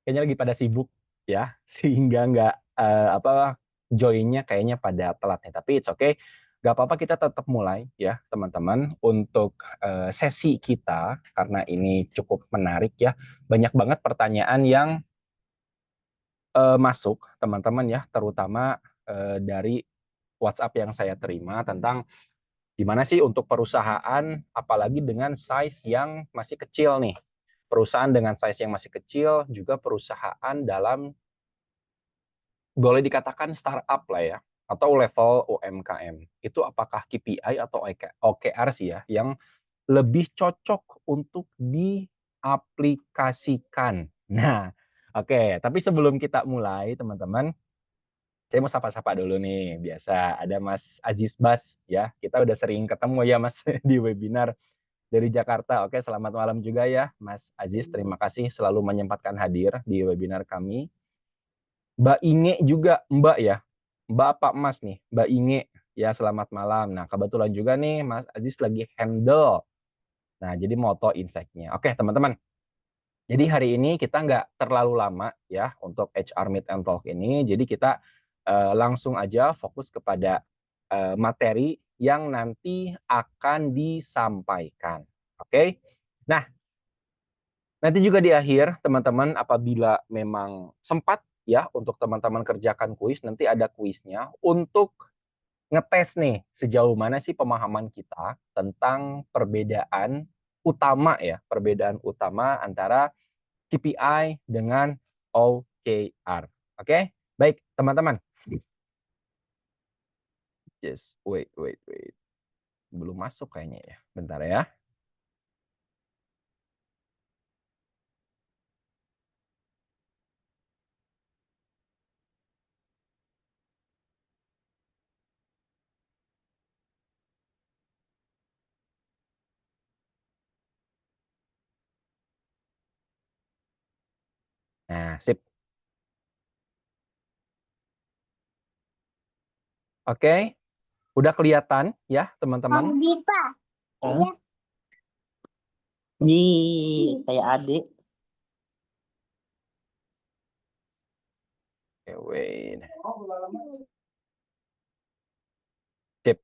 kayaknya lagi pada sibuk ya, sehingga nggak, join-nya kayaknya pada telat nih. Tapi it's okay, nggak apa-apa kita tetap mulai ya teman-teman untuk, sesi kita, karena ini cukup menarik ya. Banyak banget pertanyaan yang, masuk teman-teman ya, terutama, dari WhatsApp yang saya terima tentang gimana sih untuk perusahaan, apalagi dengan size yang masih kecil nih. Perusahaan dengan size yang masih kecil, juga perusahaan dalam boleh dikatakan startup lah ya, atau level UMKM. Itu apakah KPI atau OKR sih ya, yang lebih cocok untuk diaplikasikan. Nah, oke, tapi sebelum kita mulai teman-teman, saya mau sapa-sapa dulu nih, biasa ada Mas Aziz Bas ya, kita udah sering ketemu ya Mas di webinar dari Jakarta. Oke, selamat malam juga ya Mas Aziz, terima kasih selalu menyempatkan hadir di webinar kami. Mbak Inge juga, Mbak ya? Mbak apa Mas nih? Mbak Inge, ya selamat malam. Nah kebetulan juga nih Mas Aziz lagi handle. Nah jadi moto insight-nya. Oke teman-teman, jadi hari ini kita nggak terlalu lama ya untuk HR Meet and Talk ini. Jadi kita langsung aja fokus kepada materi yang nanti akan disampaikan. Oke? Nah, nanti juga di akhir teman-teman apabila memang sempat ya untuk teman-teman kerjakan kuis, nanti ada kuisnya untuk ngetes nih sejauh mana sih pemahaman kita tentang perbedaan utama ya, perbedaan utama antara KPI dengan OKR. Oke? Baik, teman-teman. Just wait. Belum masuk kayaknya ya. Bentar ya. Nah, sip. Oke, udah kelihatan ya, teman-teman? Diva. Kayak adik. Oke, wait. Sip.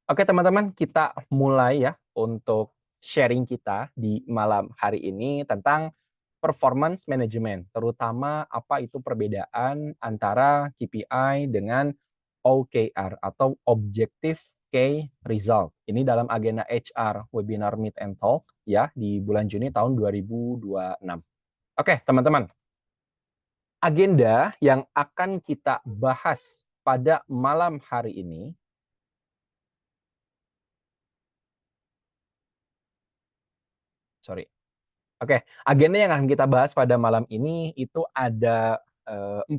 Oke, teman-teman, kita mulai ya untuk sharing kita di malam hari ini tentang performance management, terutama apa itu perbedaan antara KPI dengan OKR atau Objective Key Result. Ini dalam agenda HR Webinar Meet and Talk ya di bulan Juni tahun 2026. Oke, teman-teman. Agenda yang akan kita bahas pada malam hari ini Oke, agenda yang akan kita bahas pada malam ini itu ada 4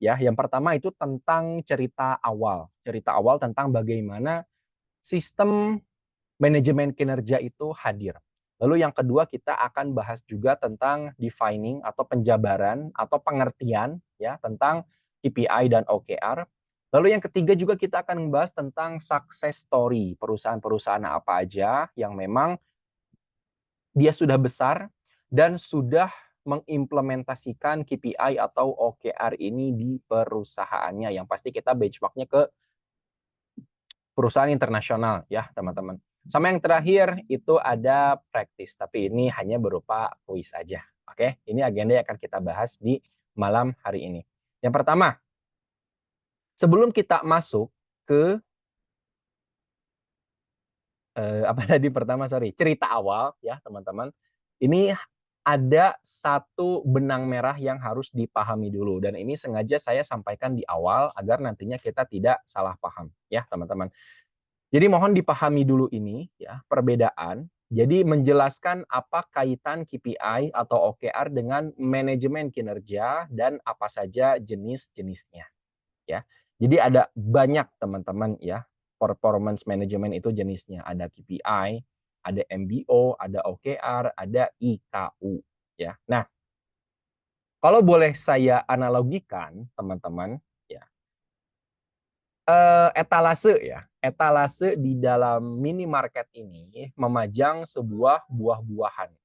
ya. Yang pertama itu tentang cerita awal. Cerita awal tentang bagaimana sistem manajemen kinerja itu hadir. Lalu yang kedua kita akan bahas juga tentang defining atau penjabaran atau pengertian ya tentang KPI dan OKR. Lalu yang ketiga juga kita akan membahas tentang success story, perusahaan-perusahaan apa aja yang memang dia sudah besar dan sudah mengimplementasikan KPI atau OKR ini di perusahaannya, yang pasti kita benchmark-nya ke perusahaan internasional ya teman-teman. Sama yang terakhir itu ada practice, tapi ini hanya berupa kuis aja. Oke, ini agenda yang akan kita bahas di malam hari ini. Yang pertama, sebelum kita masuk ke apa tadi pertama, cerita awal ya teman-teman. Ini ada satu benang merah yang harus dipahami dulu, dan ini sengaja saya sampaikan di awal agar nantinya kita tidak salah paham ya teman-teman. Jadi mohon dipahami dulu ini ya perbedaan. Jadi menjelaskan apa kaitan KPI atau OKR dengan manajemen kinerja dan apa saja jenis-jenisnya ya. Jadi ada banyak teman-teman ya, performance management itu jenisnya. Ada KPI, ada MBO, ada OKR, ada IKU ya. Nah, kalau boleh saya analogikan teman-teman ya, etalase ya, etalase di dalam minimarket ini memajang sebuah buah-buahan.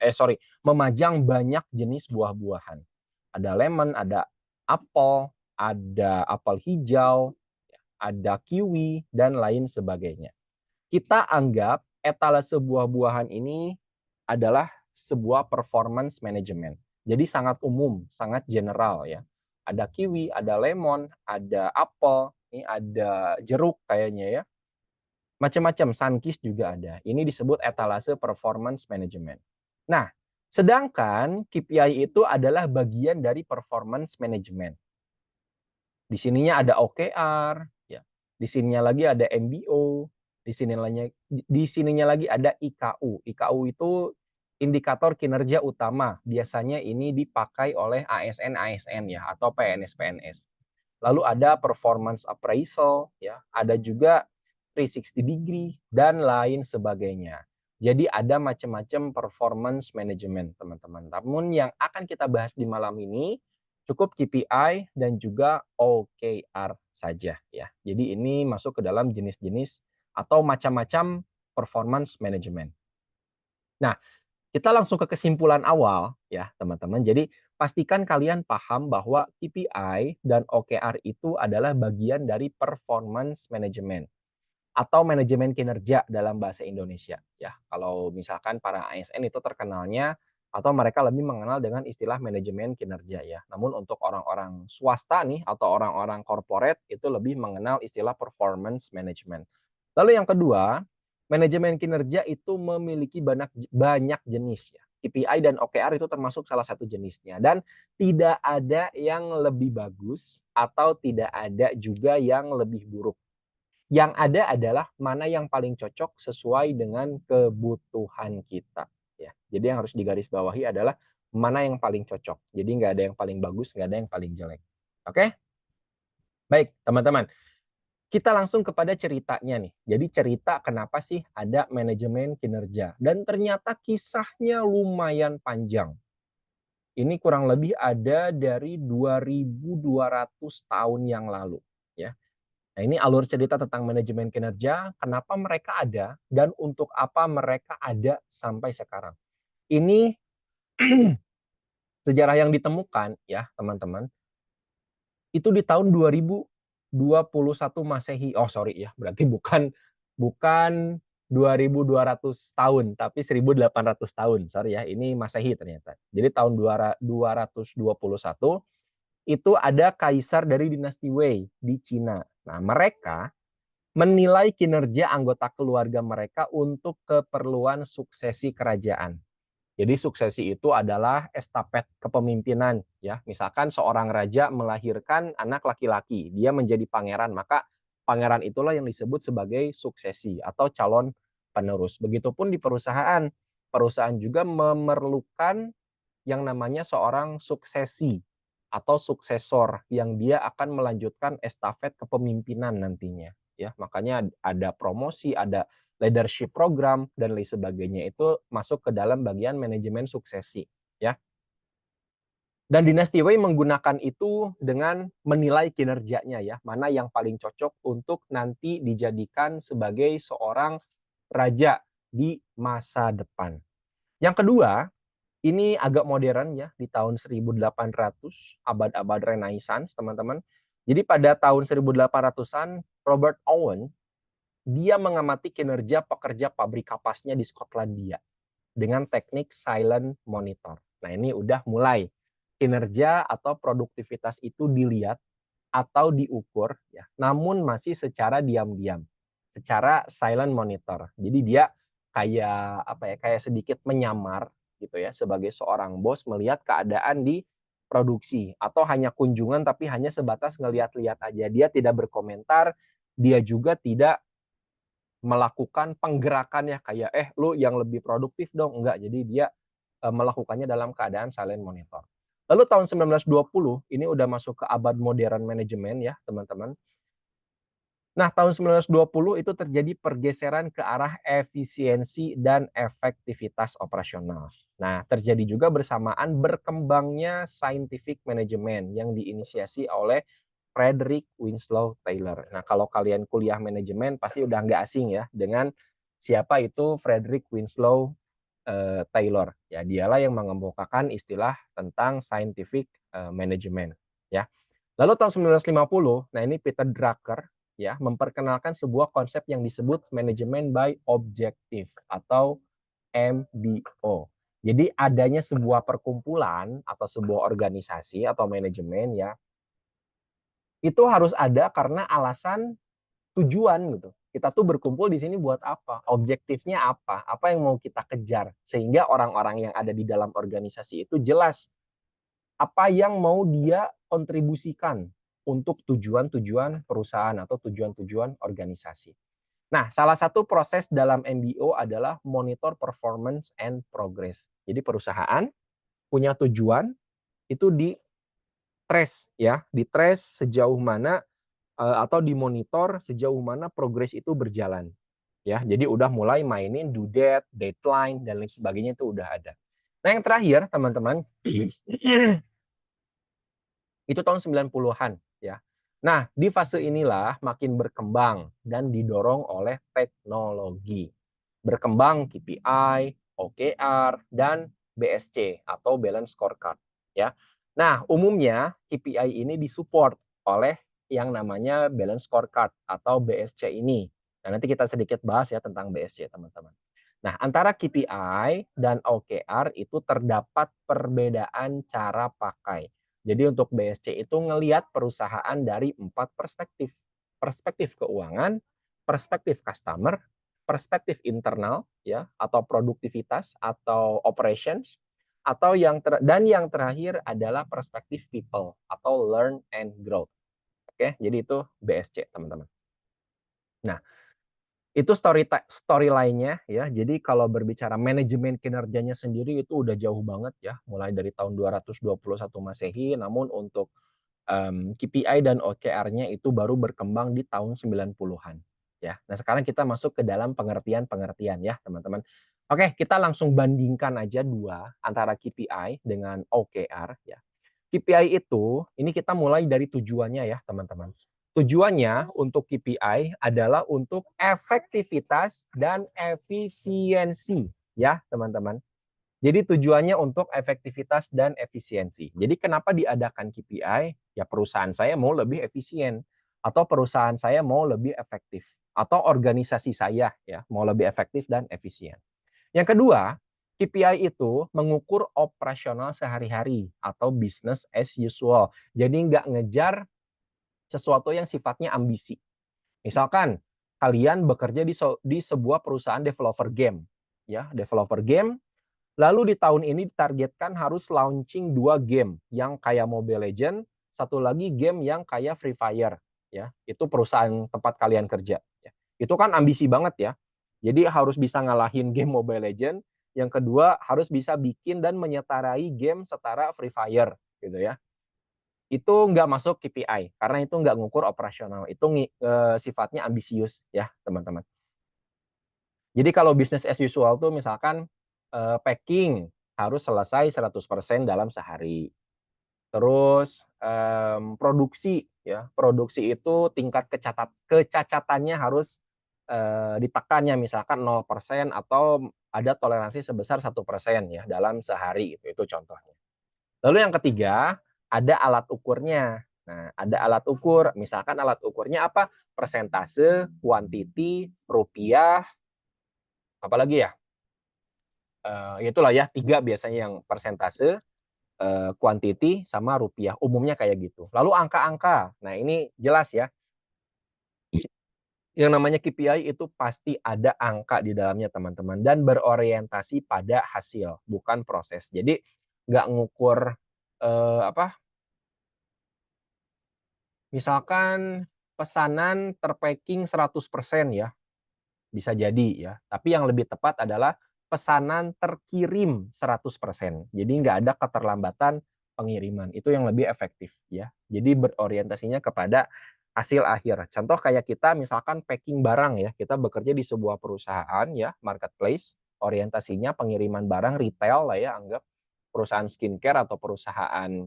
Memajang banyak jenis buah-buahan. ada lemon, ada apel hijau, ada kiwi, dan lain sebagainya. Kita anggap etalase buah-buahan ini adalah sebuah performance management. Jadi sangat umum, sangat general ya. Ada kiwi, ada lemon, ada apel, ini ada jeruk kayaknya ya. Macam-macam, sunkist juga ada. Ini disebut etalase performance management. Nah, sedangkan KPI itu adalah bagian dari performance management. Di sininya ada OKR, ya. Di sininya lagi ada MBO, di sininya lagi ada IKU. IKU itu indikator kinerja utama. Biasanya ini dipakai oleh ASN-ASN ya atau PNS-PNS. Lalu ada performance appraisal ya, ada juga 360 degree dan lain sebagainya. Jadi ada macam-macam performance management, teman-teman. Namun yang akan kita bahas di malam ini cukup KPI dan juga OKR saja ya. Jadi ini masuk ke dalam jenis-jenis atau macam-macam performance management. Nah, kita langsung ke kesimpulan awal ya, teman-teman. Jadi pastikan kalian paham bahwa KPI dan OKR itu adalah bagian dari performance management atau manajemen kinerja dalam bahasa Indonesia ya. Kalau misalkan para ASN itu terkenalnya atau mereka lebih mengenal dengan istilah manajemen kinerja ya. Namun untuk orang-orang swasta nih atau orang-orang corporate itu lebih mengenal istilah performance management. Lalu yang kedua, manajemen kinerja itu memiliki banyak jenis ya. KPI dan OKR itu termasuk salah satu jenisnya dan tidak ada yang lebih bagus atau tidak ada juga yang lebih buruk. Yang ada adalah mana yang paling cocok sesuai dengan kebutuhan kita ya. Jadi yang harus digarisbawahi adalah mana yang paling cocok. Jadi nggak ada yang paling bagus, nggak ada yang paling jelek. Oke? Baik, teman-teman. Kita langsung kepada ceritanya nih. Jadi cerita kenapa sih ada manajemen kinerja. Dan ternyata kisahnya lumayan panjang. Ini kurang lebih ada dari 2.200 tahun yang lalu. Ya. Nah ini alur cerita tentang manajemen kinerja, kenapa mereka ada, dan untuk apa mereka ada sampai sekarang. Ini sejarah yang ditemukan ya teman-teman, itu di tahun 2021 Masehi. Oh sorry ya, berarti bukan 2.200 tahun, tapi 1.800 tahun. Sorry ya, ini Masehi ternyata. Jadi tahun 221 itu ada kaisar dari dinasti Wei di Cina. Nah, mereka menilai kinerja anggota keluarga mereka untuk keperluan suksesi kerajaan. Jadi suksesi itu adalah estafet kepemimpinan ya. Misalkan seorang raja melahirkan anak laki-laki, dia menjadi pangeran, maka pangeran itulah yang disebut sebagai suksesi atau calon penerus. Begitupun di perusahaan. Perusahaan juga memerlukan yang namanya seorang suksesi atau suksesor yang dia akan melanjutkan estafet kepemimpinan nantinya ya. Makanya ada promosi, ada leadership program dan lain sebagainya itu masuk ke dalam bagian manajemen suksesi ya. Dan dinasti Wei menggunakan itu dengan menilai kinerjanya ya, mana yang paling cocok untuk nanti dijadikan sebagai seorang raja di masa depan. Yang kedua, ini agak modern ya, di tahun 1800, abad-abad Renaissance, teman-teman. Jadi pada tahun 1800-an, Robert Owen, dia mengamati kinerja pekerja pabrik kapasnya di Skotlandia dengan teknik silent monitor. Nah, ini udah mulai kinerja atau produktivitas itu dilihat atau diukur ya, namun masih secara diam-diam, secara silent monitor. Jadi dia kayak apa ya, kayak sedikit menyamar gitu ya sebagai seorang bos melihat keadaan di produksi atau hanya kunjungan tapi hanya sebatas ngelihat-lihat aja. Dia tidak berkomentar, dia juga tidak melakukan penggerakan ya kayak lu yang lebih produktif dong, enggak. Jadi dia melakukannya dalam keadaan silent monitor. Lalu tahun 1920 ini udah masuk ke abad modern manajemen ya, teman-teman. Nah, tahun 1920 itu terjadi pergeseran ke arah efisiensi dan efektivitas operasional. Nah, terjadi juga bersamaan berkembangnya scientific management yang diinisiasi oleh Frederick Winslow Taylor. Nah, kalau kalian kuliah manajemen pasti udah nggak asing ya dengan siapa itu Frederick Winslow Taylor. Ya, dialah yang mengemukakan istilah tentang scientific management, ya. Lalu tahun 1950, nah ini Peter Drucker ya memperkenalkan sebuah konsep yang disebut manajemen by objective atau MBO. Jadi adanya sebuah perkumpulan atau sebuah organisasi atau manajemen ya, itu harus ada karena alasan tujuan gitu. Kita tuh berkumpul di sini buat apa? Objektifnya apa? Apa yang mau kita kejar? Sehingga orang-orang yang ada di dalam organisasi itu jelas apa yang mau dia kontribusikan untuk tujuan-tujuan perusahaan atau tujuan-tujuan organisasi. Nah, salah satu proses dalam MBO adalah monitor performance and progress. Jadi perusahaan punya tujuan itu di-trace ya, di-trace sejauh mana atau dimonitor sejauh mana progres itu berjalan. Ya, jadi udah mulai mainin due date, deadline dan lain sebagainya itu udah ada. Nah, yang terakhir teman-teman itu tahun 90-an ya. Nah, di fase inilah makin berkembang dan didorong oleh teknologi. Berkembang KPI, OKR, dan BSC atau Balance Scorecard ya. Nah, umumnya KPI ini disupport oleh yang namanya Balance Scorecard atau BSC ini. Nah, nanti kita sedikit bahas ya tentang BSC, teman-teman. Nah, antara KPI dan OKR itu terdapat perbedaan cara pakai. Jadi untuk BSC itu ngelihat perusahaan dari 4 perspektif. Perspektif keuangan, perspektif customer, perspektif internal ya atau produktivitas atau operations atau dan yang terakhir adalah perspektif people atau learn and growth. Oke, jadi itu BSC, teman-teman. Nah, itu storyline-nya ya. Jadi kalau berbicara manajemen kinerjanya sendiri itu udah jauh banget ya, mulai dari tahun 221 Masehi, namun untuk KPI dan OKR-nya itu baru berkembang di tahun 90-an ya. Nah, sekarang kita masuk ke dalam pengertian-pengertian ya, teman-teman. Oke, kita langsung bandingkan aja dua antara KPI dengan OKR ya. KPI itu ini kita mulai dari tujuannya ya, teman-teman. Tujuannya untuk KPI adalah untuk efektivitas dan efisiensi ya, teman-teman. Jadi tujuannya untuk efektivitas dan efisiensi. Jadi kenapa diadakan KPI? Ya perusahaan saya mau lebih efisien atau perusahaan saya mau lebih efektif atau organisasi saya ya mau lebih efektif dan efisien. Yang kedua, KPI itu mengukur operasional sehari-hari atau business as usual. Jadi nggak ngejar sesuatu yang sifatnya ambisi. Misalkan kalian bekerja di sebuah perusahaan developer game, ya developer game. Lalu di tahun ini ditargetkan harus launching 2 game yang kayak Mobile Legends, satu lagi game yang kayak Free Fire ya. Itu perusahaan tempat kalian kerja ya. Itu kan ambisi banget ya. Jadi harus bisa ngalahin game Mobile Legends, yang kedua harus bisa bikin dan menyetarai game setara Free Fire gitu ya. Itu nggak masuk KPI karena itu nggak ngukur operasional. Itu sifatnya ambisius ya, teman-teman. Jadi kalau bisnis as usual tuh misalkan packing harus selesai 100% dalam sehari. Terus produksi ya, produksi itu tingkat kecacatannya harus ditekan ya, misalkan 0% atau ada toleransi sebesar 1% ya dalam sehari, itu contohnya. Lalu yang ketiga, ada alat ukurnya. Nah, ada alat ukur, misalkan alat ukurnya apa? Persentase, kuantiti, rupiah, apalagi ya? Itulah ya 3 biasanya yang persentase, quantity sama rupiah, umumnya kayak gitu. Lalu angka-angka, nah ini jelas ya, yang namanya KPI itu pasti ada angka di dalamnya teman-teman dan berorientasi pada hasil, bukan proses. Jadi nggak ngukur, apa, misalkan pesanan ter-packing 100% ya, bisa jadi ya, tapi yang lebih tepat adalah pesanan terkirim 100%. Jadi nggak ada keterlambatan pengiriman, itu yang lebih efektif ya. Jadi berorientasinya kepada hasil akhir. Contoh kayak kita misalkan packing barang ya, kita bekerja di sebuah perusahaan ya, marketplace, orientasinya pengiriman barang retail lah ya, anggap perusahaan skincare atau perusahaan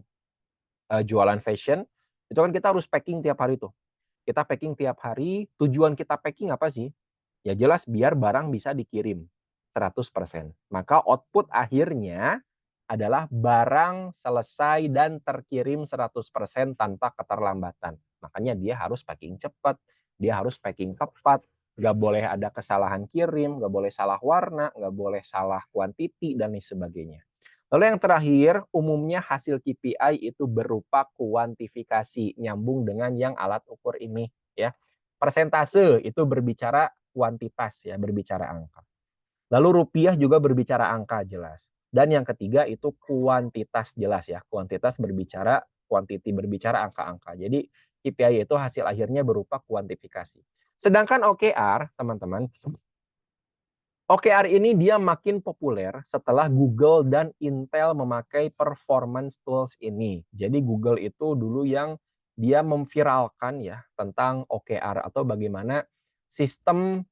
jualan fashion, itu kan kita harus packing tiap hari tuh. Kita packing tiap hari, tujuan kita packing apa sih? Ya jelas biar barang bisa dikirim. 100%. Maka output akhirnya adalah barang selesai dan terkirim 100% tanpa keterlambatan. Makanya dia harus packing cepat, dia harus packing tepat, nggak boleh ada kesalahan kirim, nggak boleh salah warna, nggak boleh salah kuantiti, dan lain sebagainya. Lalu yang terakhir, umumnya hasil KPI itu berupa kuantifikasi, nyambung dengan yang alat ukur ini, ya. Persentase itu berbicara kuantitas, ya, berbicara angka. Lalu rupiah juga berbicara angka, jelas. Dan yang ketiga itu kuantitas, jelas ya. Kuantitas berbicara, quantity berbicara angka-angka. Jadi KPI itu hasil akhirnya berupa kuantifikasi. Sedangkan OKR, teman-teman, OKR ini dia makin populer setelah Google dan Intel memakai performance tools ini. Jadi Google itu dulu yang dia memviralkan ya tentang OKR atau bagaimana sistem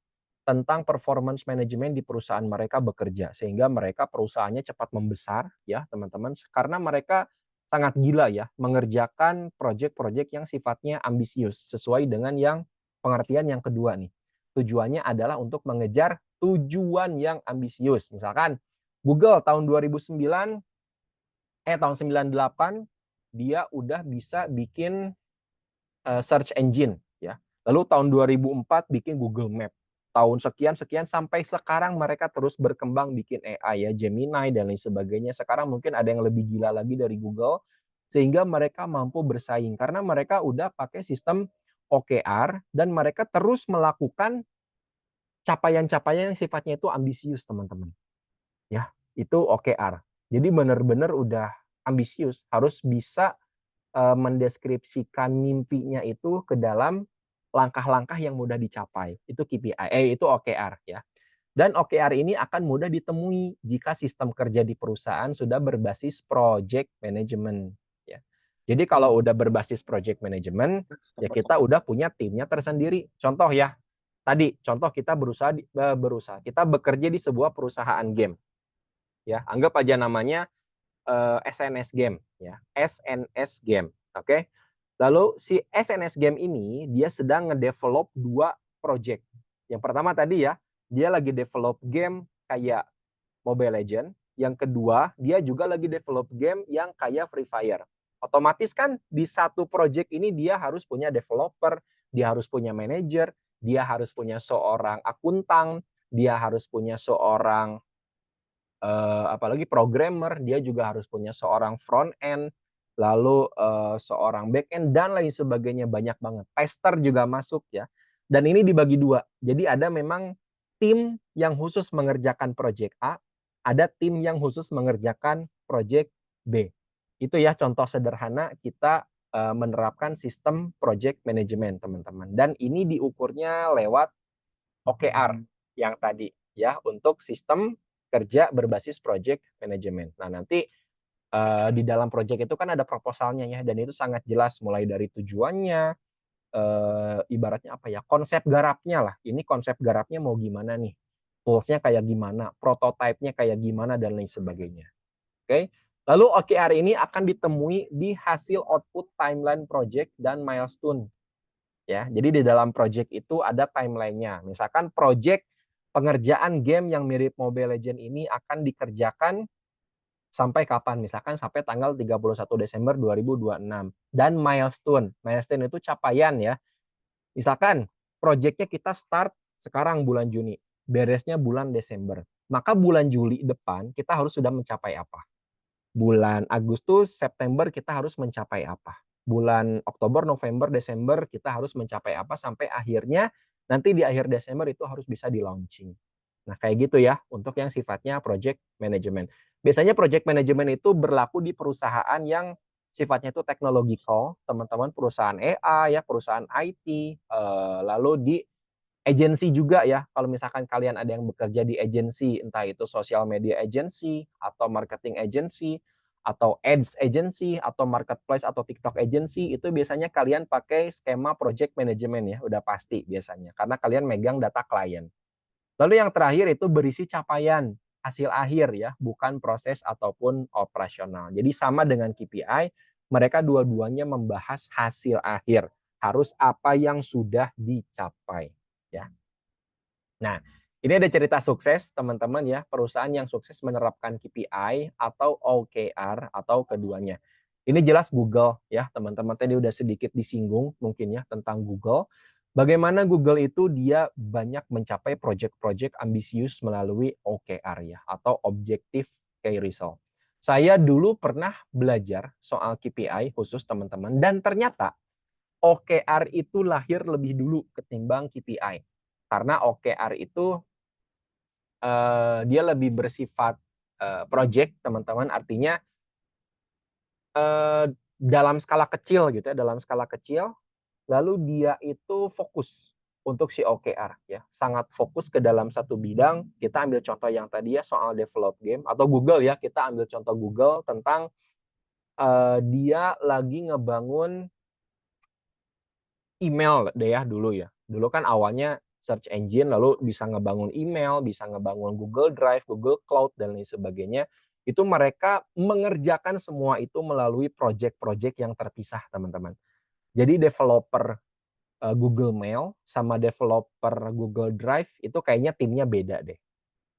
tentang performance management di perusahaan mereka bekerja, sehingga mereka perusahaannya cepat membesar ya teman-teman, karena mereka sangat gila ya mengerjakan proyek-proyek yang sifatnya ambisius sesuai dengan yang pengertian yang kedua nih. Tujuannya adalah untuk mengejar tujuan yang ambisius. Misalkan Google tahun 2009 tahun 98 dia udah bisa bikin search engine ya. Lalu tahun 2004 bikin Google Map. Tahun sekian-sekian sampai sekarang mereka terus berkembang bikin AI ya, Gemini dan lain sebagainya. Sekarang mungkin ada yang lebih gila lagi dari Google sehingga mereka mampu bersaing karena mereka udah pakai sistem OKR dan mereka terus melakukan capaian-capaian yang sifatnya itu ambisius, teman-teman. Ya, itu OKR. Jadi benar-benar udah ambisius, harus bisa mendeskripsikan mimpinya itu ke dalam langkah-langkah yang mudah dicapai. Itu KPI, itu OKR ya. Dan OKR ini akan mudah ditemui jika sistem kerja di perusahaan sudah berbasis project management ya. Jadi kalau udah berbasis project management, ya kita udah punya timnya tersendiri. Contoh ya, tadi contoh kita kita bekerja di sebuah perusahaan game ya. Anggap aja namanya SNS Game ya, SNS Game. Oke. Lalu si SNS Game ini dia sedang ngedevelop 2 project. Yang pertama tadi ya, dia lagi develop game kayak Mobile Legend, yang kedua dia juga lagi develop game yang kayak Free Fire. Otomatis kan di satu project ini dia harus punya developer, dia harus punya manajer, dia harus punya seorang akuntan, dia harus punya seorang apalagi programmer, dia juga harus punya seorang front end, lalu seorang back end dan lain sebagainya, banyak banget. Tester juga masuk ya. Dan ini dibagi 2. Jadi ada memang tim yang khusus mengerjakan project A, ada tim yang khusus mengerjakan project B. Itu ya contoh sederhana kita menerapkan sistem project management, teman-teman. Dan ini diukurnya lewat OKR yang tadi ya, untuk sistem kerja berbasis project management. Nah, nanti di dalam project itu kan ada proposalnya ya, dan itu sangat jelas mulai dari tujuannya, ibaratnya apa ya, konsep garapnya lah. Ini konsep garapnya mau gimana nih, tools-nya kayak gimana, prototipe-nya kayak gimana, dan lain sebagainya. Oke. Lalu OKR ini akan ditemui di hasil output timeline project dan milestone. Ya, jadi di dalam project itu ada timeline-nya. Misalkan project pengerjaan game yang mirip Mobile Legends ini akan dikerjakan sampai kapan? Misalkan sampai tanggal 31 Desember 2026. Dan milestone. Milestone itu capaian ya. Misalkan project-nya kita start sekarang bulan Juni, beresnya bulan Desember. Maka bulan Juli depan kita harus sudah mencapai apa? Bulan Agustus, September kita harus mencapai apa? Bulan Oktober, November, Desember kita harus mencapai apa sampai akhirnya nanti di akhir Desember itu harus bisa di-launching. Nah, kayak gitu ya untuk yang sifatnya project management. Biasanya project management itu berlaku di perusahaan yang sifatnya itu technological, teman-teman, perusahaan AI ya, perusahaan IT, lalu di agensi juga ya, kalau misalkan kalian ada yang bekerja di agensi, entah itu social media agency, atau marketing agency, atau ads agency, atau marketplace, atau TikTok agency, itu biasanya kalian pakai skema project management ya, udah pasti biasanya, karena kalian megang data klien. Lalu yang terakhir itu berisi capaian, hasil akhir ya, bukan proses ataupun operasional. Jadi sama dengan KPI, mereka dua-duanya membahas hasil akhir, harus apa yang sudah dicapai ya. Nah, Ini ada cerita sukses teman-teman ya, perusahaan yang sukses menerapkan KPI atau OKR atau keduanya. Ini jelas Google ya teman-teman, tadi udah sedikit disinggung mungkin ya tentang Google. Bagaimana Google itu dia banyak mencapai project-project ambisius melalui OKR ya atau Objective Key Result. Saya dulu pernah belajar soal KPI khusus teman-teman dan ternyata OKR itu lahir lebih dulu ketimbang KPI. Karena OKR itu dia lebih bersifat, project teman-teman, artinya, dalam skala kecil gitu ya, dalam skala kecil, lalu dia itu fokus untuk si OKR ya, sangat fokus ke dalam satu bidang. Kita ambil contoh yang tadi ya soal develop game atau Google ya, kita ambil contoh Google tentang, dia lagi ngebangun email deh ya dulu ya. Dulu kan awalnya search engine, lalu bisa ngebangun email, bisa ngebangun Google Drive, Google Cloud, dan lain sebagainya. Itu mereka mengerjakan semua itu melalui project-project yang terpisah, teman-teman. Jadi developer Google Mail sama developer Google Drive itu kayaknya timnya beda deh.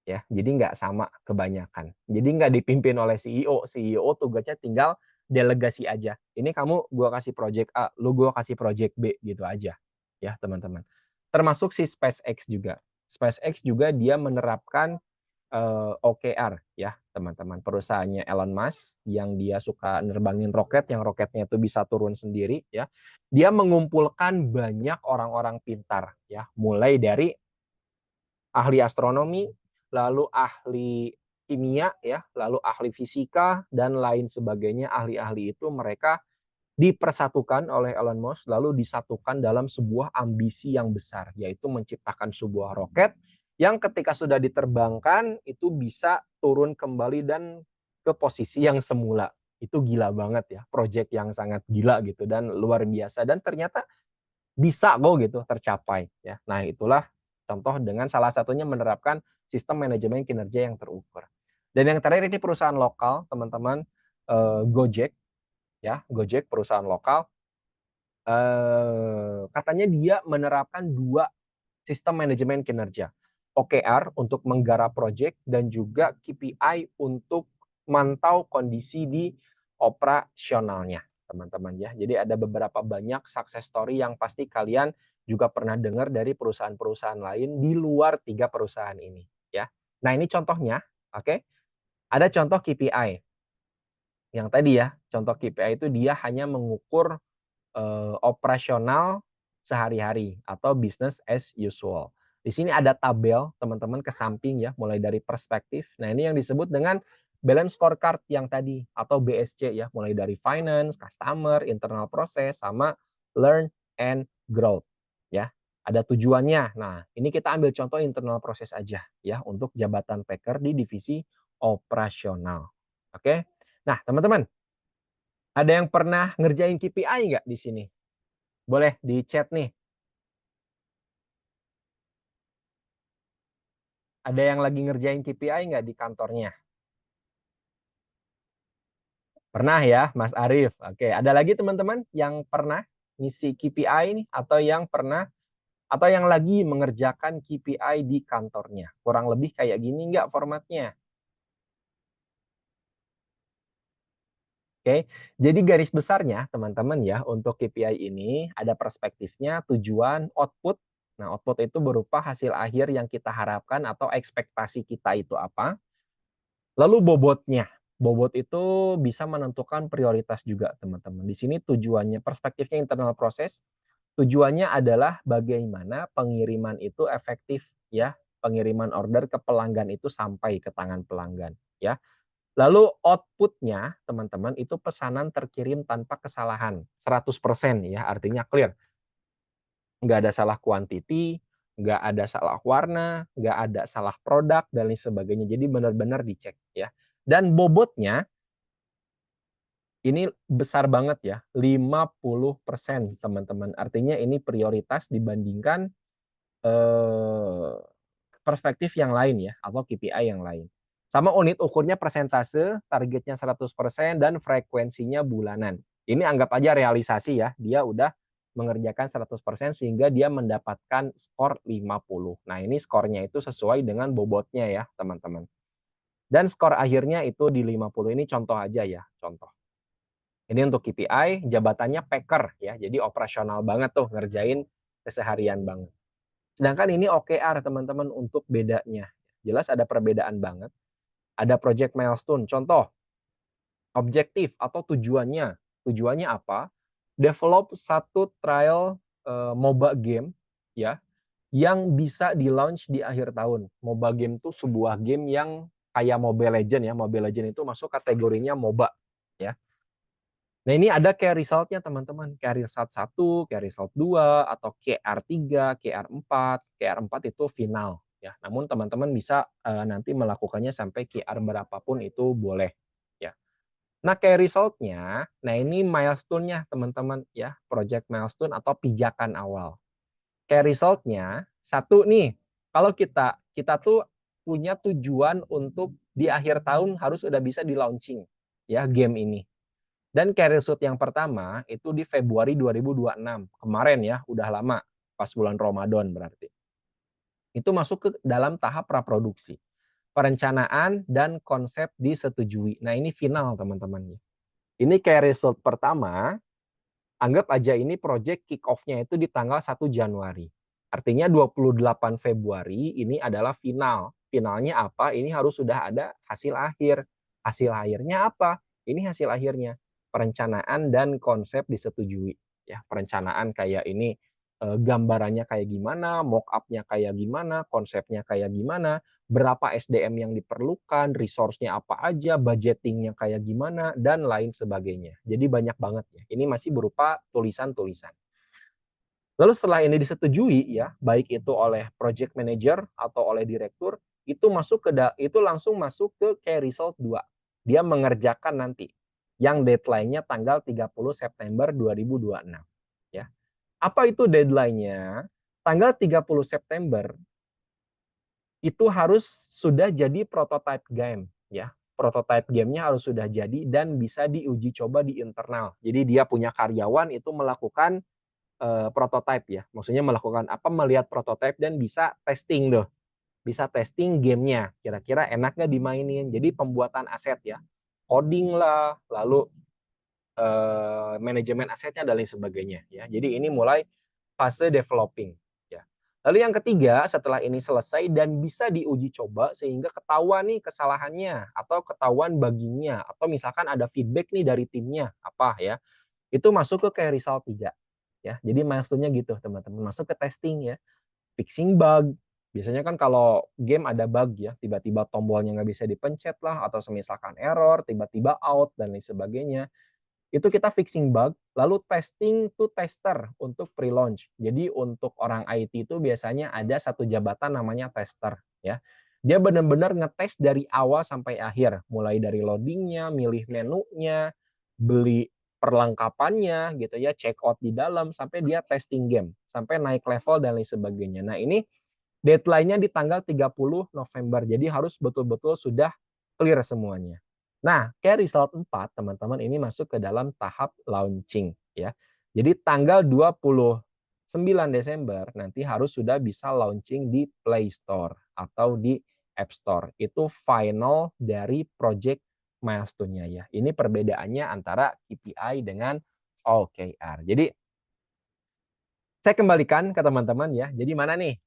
Ya, jadi nggak sama kebanyakan. Jadi nggak dipimpin oleh CEO. CEO tugasnya tinggal delegasi aja. Ini kamu gua kasih project A, lu gua kasih project B gitu aja. Ya, teman-teman. Termasuk si SpaceX juga. SpaceX juga dia menerapkan OKR ya, teman-teman. Perusahaannya Elon Musk yang dia suka nerbangin roket, yang roketnya itu bisa turun sendiri ya. Dia mengumpulkan banyak orang-orang pintar ya, mulai dari ahli astronomi, lalu ahli kimia ya, lalu ahli fisika dan lain sebagainya. Ahli-ahli itu mereka dipersatukan oleh Elon Musk lalu disatukan dalam sebuah ambisi yang besar, yaitu menciptakan sebuah roket yang ketika sudah diterbangkan itu bisa turun kembali dan ke posisi yang semula. Itu gila banget ya, proyek yang sangat gila gitu dan luar biasa dan ternyata bisa kok gitu tercapai ya. Nah, itulah contoh dengan salah satunya menerapkan sistem manajemen kinerja yang terukur. Dan yang terakhir ini perusahaan lokal, teman-teman, Gojek ya, Gojek perusahaan lokal, katanya dia menerapkan 2 sistem manajemen kinerja. OKR untuk menggarap proyek dan juga KPI untuk mantau kondisi di operasionalnya, teman-teman ya. Jadi ada beberapa banyak success story yang pasti kalian juga pernah dengar dari perusahaan-perusahaan lain di luar 3 perusahaan ini ya. Nah, ini contohnya, oke. Ada contoh KPI. Yang tadi ya, contoh KPI itu dia hanya mengukur operasional sehari-hari atau business as usual. Di sini ada tabel teman-teman ke samping ya, mulai dari perspektif. Nah, ini yang disebut dengan balance scorecard yang tadi atau BSC ya, mulai dari finance, customer, internal process sama learn and growth ya. Ada tujuannya. Nah, ini kita ambil contoh internal process aja ya untuk jabatan packer di divisi operasional. Oke. Nah, teman-teman, ada yang pernah ngerjain KPI nggak di sini? Boleh di chat nih. Ada yang lagi ngerjain KPI nggak di kantornya? Pernah ya, Mas Arif. Oke, ada lagi teman-teman yang pernah ngisi KPI nih atau yang pernah atau yang lagi mengerjakan KPI di kantornya? Kurang lebih kayak gini nggak formatnya? Oke, jadi garis besarnya teman-teman ya untuk KPI ini ada perspektifnya, tujuan, output. Nah, output itu berupa hasil akhir yang kita harapkan atau ekspektasi kita itu apa. Lalu bobotnya. Bobot itu bisa menentukan prioritas juga teman-teman. Di sini tujuannya, perspektifnya internal proses, tujuannya adalah bagaimana pengiriman itu efektif ya. Pengiriman order ke pelanggan itu sampai ke tangan pelanggan ya. Lalu outputnya teman-teman itu pesanan terkirim tanpa kesalahan 100% ya, artinya clear. Nggak ada salah quantity, nggak ada salah warna, nggak ada salah produk dan lain sebagainya. Jadi benar-benar dicek ya. Dan bobotnya ini besar banget ya, 50% teman-teman. Artinya ini prioritas dibandingkan perspektif yang lain ya, atau KPI yang lain. Sama unit ukurnya persentase, targetnya 100% dan frekuensinya bulanan. Ini anggap aja realisasi ya, dia udah mengerjakan 100% sehingga dia mendapatkan skor 50. Nah, ini skornya itu sesuai dengan bobotnya ya, teman-teman. Dan skor akhirnya itu di 50, ini contoh aja ya, contoh. Ini untuk KPI, jabatannya packer ya, jadi operasional banget tuh, ngerjain keseharian banget. Sedangkan ini OKR teman-teman untuk bedanya. Jelas ada perbedaan banget. Ada project milestone, contoh, objektif atau tujuannya. Tujuannya apa? Develop satu trial MOBA game ya, yang bisa di-launch di akhir tahun. MOBA game itu sebuah game yang kayak Mobile Legends ya. Mobile Legends itu masuk kategorinya MOBA ya. Nah, ini ada key result-nya teman-teman. Key result 1, key result 2, atau KR3, KR4. KR4 itu final ya. Namun teman-teman bisa nanti melakukannya sampai KR berapapun itu boleh ya. Nah, key result-nya, nah ini milestone-nya teman-teman ya, project milestone atau pijakan awal. Key result-nya, satu nih, kalau kita tuh punya tujuan untuk di akhir tahun harus udah bisa di-launching ya game ini. Dan key result yang pertama itu di Februari 2026, kemarin ya, udah lama, pas bulan Ramadan berarti. Itu masuk ke dalam tahap praproduksi. Perencanaan dan konsep disetujui. Nah, ini final teman-teman. Ini key result pertama, anggap aja ini project kick off-nya itu di tanggal 1 Januari. Artinya 28 Februari ini adalah final. Finalnya apa? Ini harus sudah ada hasil akhir. Hasil akhirnya apa? Ini hasil akhirnya. Perencanaan dan konsep disetujui. Ya, perencanaan kayak ini gambarannya kayak gimana, mock up-nya kayak gimana, konsepnya kayak gimana, berapa SDM yang diperlukan, resource-nya apa aja, budgeting-nya kayak gimana, dan lain sebagainya. Jadi banyak banget ya. Ini masih berupa tulisan-tulisan. Lalu setelah ini disetujui ya, baik itu oleh project manager atau oleh direktur, itu langsung masuk ke key result 2. Dia mengerjakan nanti yang deadline-nya tanggal 30 September 2026 ya. Apa itu deadline-nya? Tanggal 30 September itu harus sudah jadi prototype game ya. Prototype gamenya harus sudah jadi dan bisa diuji coba di internal. Jadi dia punya karyawan itu melakukan prototype ya. Maksudnya melakukan apa? Melihat prototype dan bisa testing tuh. Bisa testing gamenya. Kira-kira enak nggak dimainin. Jadi pembuatan aset ya. Coding lah, lalu manajemen asetnya dan lain sebagainya ya. Jadi ini mulai fase developing ya. Lalu yang ketiga, setelah ini selesai dan bisa diuji coba sehingga ketahuan nih kesalahannya atau ketahuan bugging-nya atau misalkan ada feedback nih dari timnya apa ya. Itu masuk ke kayak result 3 ya. Jadi milestone-nya gitu teman-teman, masuk ke testing ya. Fixing bug. Biasanya kan kalau game ada bug ya, tiba-tiba tombolnya nggak bisa dipencet lah atau semisalkan error, tiba-tiba out dan lain sebagainya. Itu kita fixing bug, lalu testing to tester untuk pre-launch. Jadi untuk orang IT itu biasanya ada satu jabatan namanya tester ya. Dia benar-benar ngetes dari awal sampai akhir, mulai dari loadingnya, milih menunya, beli perlengkapannya gitu ya, check out di dalam sampai dia testing game, sampai naik level dan lain sebagainya. Nah, ini deadline-nya di tanggal 30 November. Jadi harus betul-betul sudah clear semuanya. Nah, kayak result 4 teman-teman ini masuk ke dalam tahap launching ya. Jadi tanggal 29 Desember nanti harus sudah bisa launching di Play Store atau di App Store. Itu final dari project milestone-nya ya. Ini perbedaannya antara KPI dengan OKR. Jadi saya kembalikan ke teman-teman ya. Jadi mana nih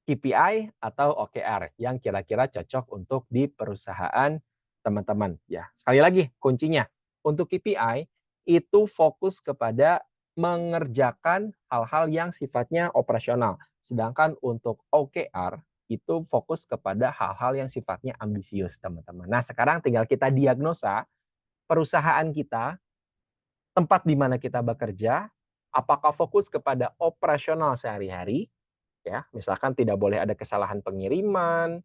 KPI atau OKR yang kira-kira cocok untuk di perusahaan teman-teman ya. Sekali lagi kuncinya untuk KPI itu fokus kepada mengerjakan hal-hal yang sifatnya operasional. Sedangkan untuk OKR itu fokus kepada hal-hal yang sifatnya ambisius, teman-teman. Nah, sekarang tinggal kita diagnosa perusahaan kita, tempat di mana kita bekerja, apakah fokus kepada operasional sehari-hari ya, misalkan tidak boleh ada kesalahan pengiriman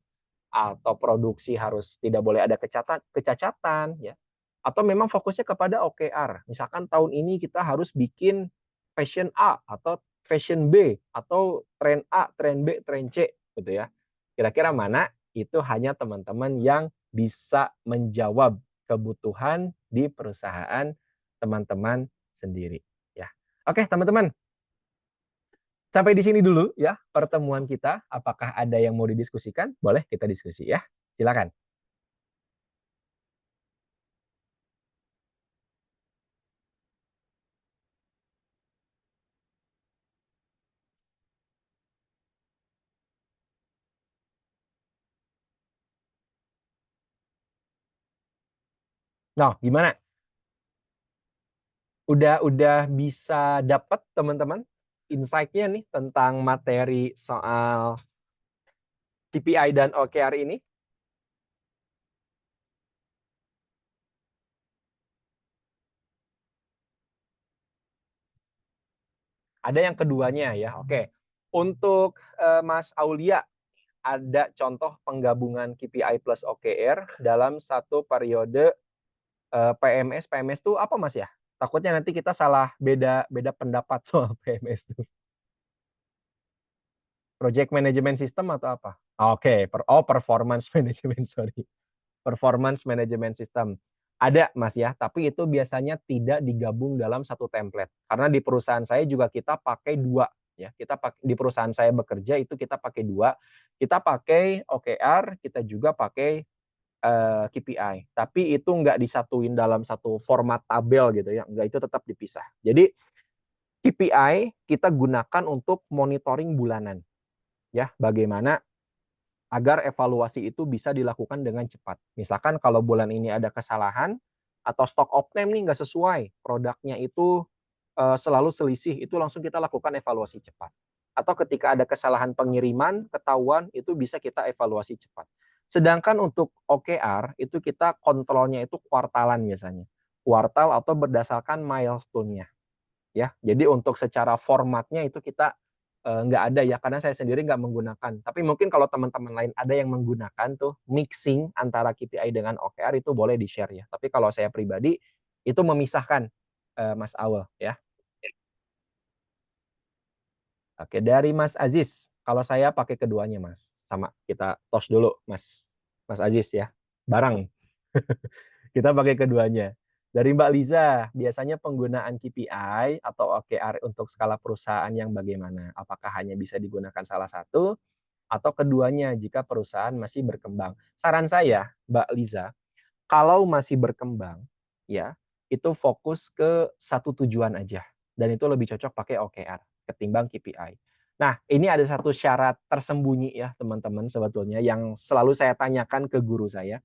atau produksi harus tidak boleh ada kecacatan ya. Atau memang fokusnya kepada OKR. Misalkan tahun ini kita harus bikin fashion A atau fashion B atau tren A, tren B, tren C gitu ya. Kira-kira mana? Itu hanya teman-teman yang bisa menjawab kebutuhan di perusahaan teman-teman sendiri ya. Oke, teman-teman. Sampai di sini dulu ya pertemuan kita. Apakah ada yang mau didiskusikan? Boleh kita diskusi ya. Silakan. Nah, gimana? Udah bisa dapat teman-teman insight-nya nih tentang materi soal KPI dan OKR ini? Ada yang keduanya ya. Oke. Untuk Mas Aulia, ada contoh penggabungan KPI plus OKR dalam satu periode PMS. PMS itu apa Mas ya? Takutnya nanti kita salah beda pendapat soal PMS itu. Project Management System atau apa? Oke, Performance Management, sorry. Performance Management System. Ada Mas ya, tapi itu biasanya tidak digabung dalam satu template. Karena di perusahaan saya juga kita pakai dua ya. Di perusahaan saya bekerja itu kita pakai dua. Kita pakai OKR, kita juga pakai KPI. Tapi itu nggak disatuin dalam satu format tabel gitu ya. Nggak, itu tetap dipisah. Jadi KPI kita gunakan untuk monitoring bulanan. Ya, bagaimana agar evaluasi itu bisa dilakukan dengan cepat. Misalkan kalau bulan ini ada kesalahan atau stok opname nih nggak sesuai, produknya itu selalu selisih, itu langsung kita lakukan evaluasi cepat. Atau ketika ada kesalahan pengiriman, ketahuan, itu bisa kita evaluasi cepat. Sedangkan untuk OKR, itu kita kontrolnya itu kuartalan biasanya. Kuartal atau berdasarkan milestone-nya. Ya, jadi untuk secara formatnya itu kita nggak ada ya, karena saya sendiri nggak menggunakan. Tapi mungkin kalau teman-teman lain ada yang menggunakan tuh mixing antara KPI dengan OKR, itu boleh di-share ya. Tapi kalau saya pribadi itu memisahkan, Mas Awel ya. Oke, dari Mas Aziz, kalau saya pakai keduanya Mas. Sama, kita tos dulu Mas Aziz ya. Bareng. Kita pakai keduanya. Dari Mbak Liza, biasanya penggunaan KPI atau OKR untuk skala perusahaan yang bagaimana? Apakah hanya bisa digunakan salah satu atau keduanya jika perusahaan masih berkembang? Saran saya, Mbak Liza, kalau masih berkembang, ya, itu fokus ke satu tujuan aja. Dan itu lebih cocok pakai OKR ketimbang KPI. Nah, ini ada satu syarat tersembunyi ya, teman-teman, sebetulnya yang selalu saya tanyakan ke guru saya.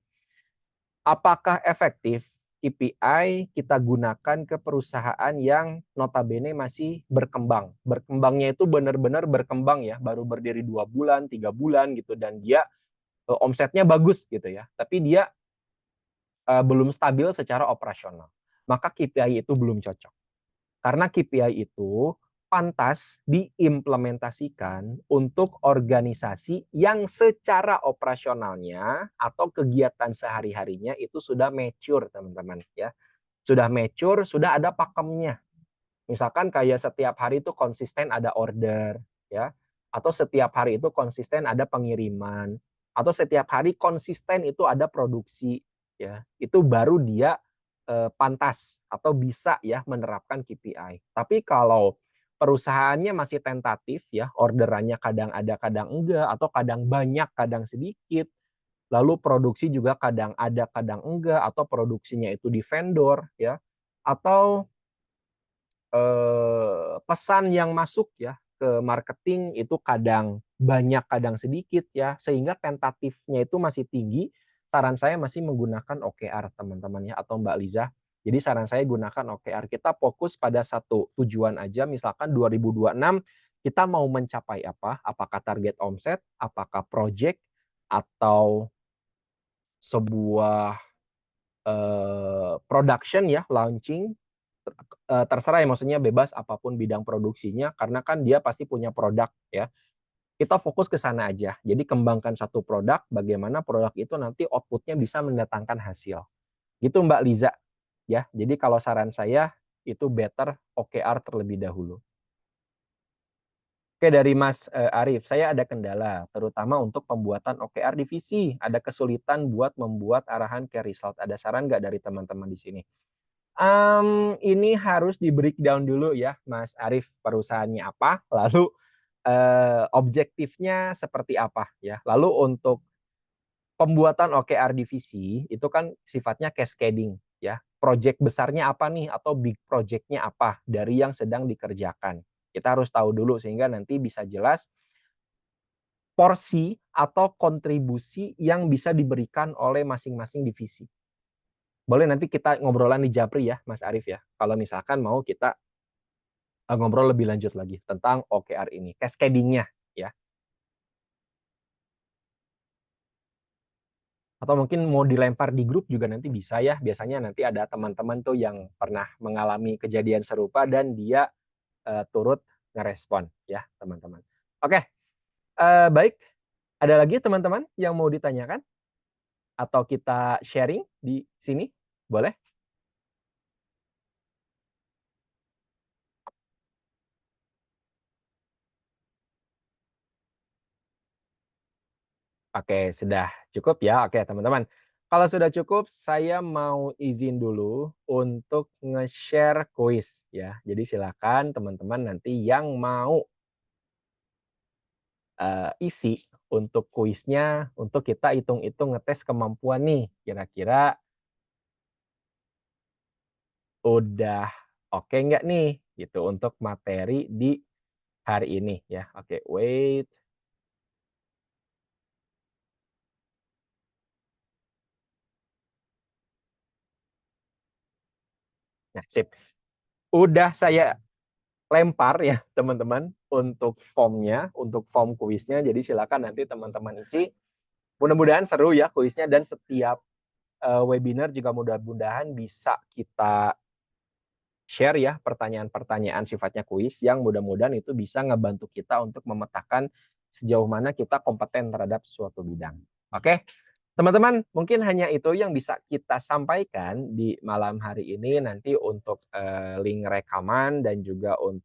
Apakah efektif KPI kita gunakan ke perusahaan yang notabene masih berkembang? Berkembangnya itu benar-benar berkembang ya, baru berdiri 2 bulan, 3 bulan gitu, dan dia omsetnya bagus gitu ya. Tapi dia belum stabil secara operasional. Maka KPI itu belum cocok. Karena KPI itu pantas diimplementasikan untuk organisasi yang secara operasionalnya atau kegiatan sehari-harinya itu sudah mature, teman-teman ya. Sudah mature, sudah ada pakemnya. Misalkan kayak setiap hari itu konsisten ada order ya, atau setiap hari itu konsisten ada pengiriman, atau setiap hari konsisten itu ada produksi ya. Itu baru dia pantas atau bisa ya menerapkan KPI. Tapi kalau perusahaannya masih tentatif ya, orderannya kadang ada kadang enggak, atau kadang banyak kadang sedikit, lalu produksi juga kadang ada kadang enggak, atau produksinya itu di vendor ya, atau pesan yang masuk ya ke marketing itu kadang banyak kadang sedikit ya, sehingga tentatifnya itu masih tinggi. Saran saya masih menggunakan OKR, teman-teman ya, atau Mbak Liza. Jadi saran saya gunakan OKR. Kita fokus pada satu tujuan aja, misalkan 2026 kita mau mencapai apa? Apakah target omset, apakah project, atau sebuah production ya, launching, terserah ya, maksudnya bebas apapun bidang produksinya, karena kan dia pasti punya produk ya. Kita fokus ke sana aja. Jadi kembangkan satu produk, bagaimana produk itu nanti output-nya bisa mendatangkan hasil. Gitu Mbak Liza ya. Jadi kalau saran saya itu better OKR terlebih dahulu. Oke, dari Mas Arif, saya ada kendala terutama untuk pembuatan OKR divisi. Ada kesulitan buat membuat arahan ke result. Ada saran nggak dari teman-teman di sini? Ini harus di-breakdown dulu ya, Mas Arif, perusahaannya apa, lalu, objektifnya seperti apa ya. Lalu untuk pembuatan OKR divisi itu kan sifatnya cascading ya. Project besarnya apa nih atau big project-nya apa dari yang sedang dikerjakan. Kita harus tahu dulu sehingga nanti bisa jelas porsi atau kontribusi yang bisa diberikan oleh masing-masing divisi. Boleh nanti kita ngobrolan di Japri ya, Mas Arif ya. Kalau misalkan mau kita ngobrol lebih lanjut lagi tentang OKR ini, cascading-nya ya. Atau mungkin mau dilempar di grup juga nanti bisa ya. Biasanya nanti ada teman-teman tuh yang pernah mengalami kejadian serupa dan dia turut ngerespon ya, teman-teman. Oke, baik. Ada lagi teman-teman yang mau ditanyakan atau kita sharing di sini? Boleh? Oke, sudah cukup ya? Oke, teman-teman. Kalau sudah cukup, saya mau izin dulu untuk nge-share kuis ya. Jadi silakan teman-teman nanti yang mau isi untuk kuisnya, untuk kita hitung-hitung ngetes kemampuan nih, kira-kira udah oke nggak nih, gitu, untuk materi di hari ini ya. Oke, wait. Nah, sip. Udah saya lempar ya, teman-teman, untuk formnya, untuk form kuisnya. Jadi silakan nanti teman-teman isi. Mudah-mudahan seru ya kuisnya dan setiap, webinar juga mudah-mudahan bisa kita share ya pertanyaan-pertanyaan sifatnya kuis yang mudah-mudahan itu bisa ngebantu kita untuk memetakan sejauh mana kita kompeten terhadap suatu bidang. Oke, teman-teman, mungkin hanya itu yang bisa kita sampaikan di malam hari ini. Nanti untuk link rekaman dan juga untuk